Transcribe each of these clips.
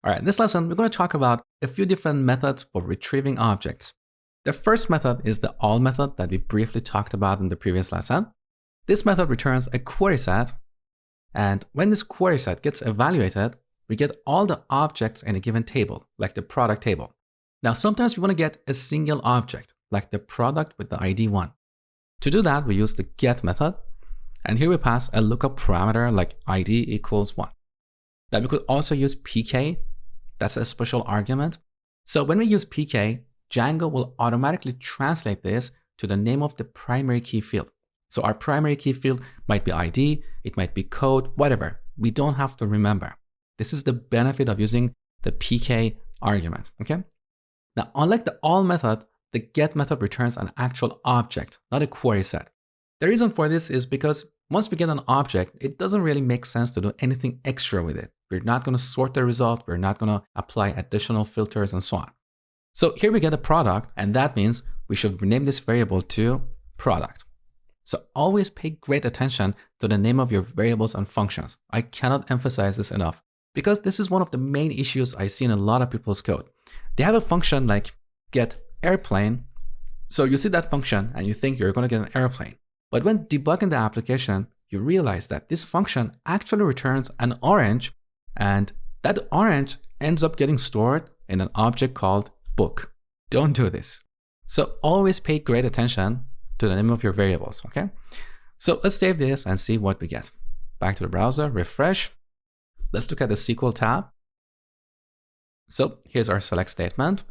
All right, in this lesson, we're going to talk about a few different methods for retrieving objects. The first method is the all method that we briefly talked about in the previous lesson. This method returns a query set, and when this query set gets evaluated, we get all the objects in a given table, like the product table. Now, sometimes we want to get a single object, like the product with the ID 1. To do that, we use the get method, and here we pass a lookup parameter like ID equals 1. Then we could also use pk. That's a special argument. So when we use pk, Django will automatically translate this to the name of the primary key field. So our primary key field might be ID, it might be code, whatever. We don't have to remember. This is the benefit of using the pk argument, okay? Now, unlike the all method, the get method returns an actual object, not a query set. The reason for this is because once we get an object, it doesn't really make sense to do anything extra with it. We're not going to sort the result. We're not going to apply additional filters and so on. So here we get a product, and that means we should rename this variable to product. So always pay great attention to the name of your variables and functions. I cannot emphasize this enough because this is one of the main issues I see in a lot of people's code. They have a function like get airplane. So you see that function and you think you're going to get an airplane. But when debugging the application, you realize that this function actually returns an orange, and that orange ends up getting stored in an object called book. Don't do this. So always pay great attention to the name of your variables, okay? So let's save this and see what we get. Back to the browser, refresh. Let's look at the SQL tab. So here's our select statement.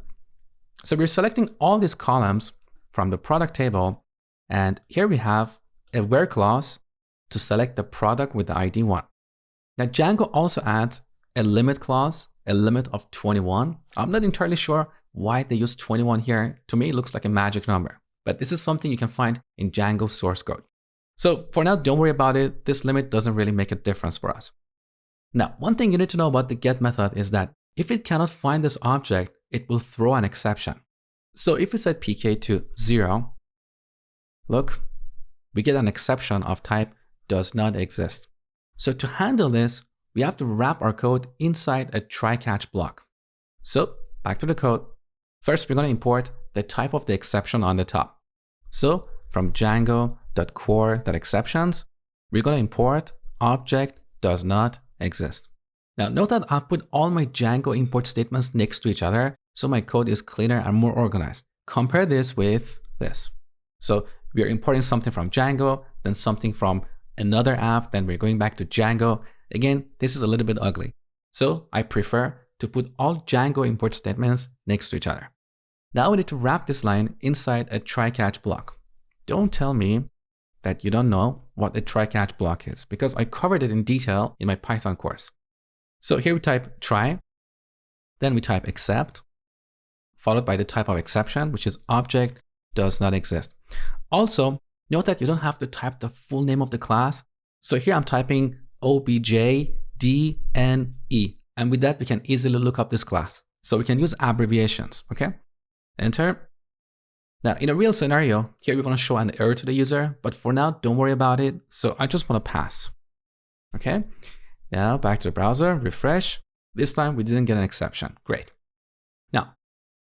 So we're selecting all these columns from the product table, and here we have a where clause to select the product with the ID 1. Now Django also adds a limit clause, a limit of 21. I'm not entirely sure why they use 21 here. To me, it looks like a magic number, but this is something you can find in Django source code. So for now, don't worry about it. This limit doesn't really make a difference for us. Now, one thing you need to know about the get method is that if it cannot find this object, it will throw an exception. So if we set pk to 0, look, we get an exception of type does not exist. So to handle this, we have to wrap our code inside a try-catch block. So back to the code. First, we're going to import the type of the exception on the top. So from django.core.exceptions, we're going to import object does not exist. Now note that I've put all my Django import statements next to each other, so my code is cleaner and more organized. Compare this with this. So we are importing something from Django, then something from another app, then we're going back to Django. Again, this is a little bit ugly. So I prefer to put all Django import statements next to each other. Now we need to wrap this line inside a try-catch block. Don't tell me that you don't know what a try-catch block is, because I covered it in detail in my Python course. So here we type try, then we type except, followed by the type of exception, which is object does not exist. Also, note that you don't have to type the full name of the class. So here I'm typing objDNE, and with that we can easily look up this class. So we can use abbreviations, okay? Enter. Now in a real scenario, here we want to show an error to the user, but for now, don't worry about it. So I just want to pass, okay? Now back to the browser, refresh. This time we didn't get an exception, great. Now,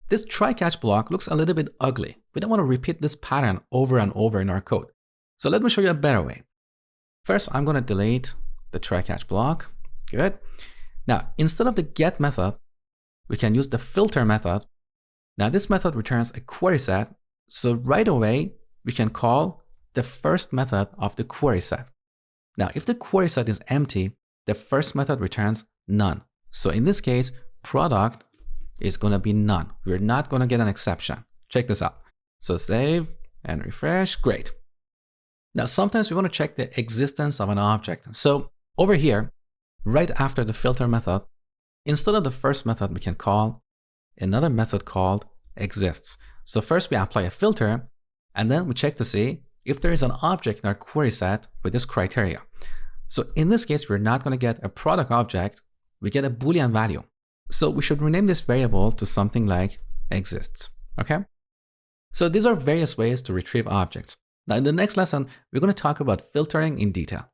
this try-catch block looks a little bit ugly. We don't want to repeat this pattern over and over in our code. So let me show you a better way. First, I'm going to delete the try-catch block. Good. Now, instead of the get method, we can use the filter method. Now, this method returns a query set. So right away, we can call the first method of the query set. Now, if the query set is empty, the first method returns none. So in this case, product is going to be none. We're not going to get an exception. Check this out. So save and refresh. Great. Now, sometimes we want to check the existence of an object. So over here, right after the filter method, instead of the first method, we can call another method called exists. So first we apply a filter, and then we check to see if there is an object in our query set with this criteria. So in this case, we're not going to get a product object. We get a Boolean value. So we should rename this variable to something like exists, okay? So these are various ways to retrieve objects. Now in the next lesson, we're going to talk about filtering in detail.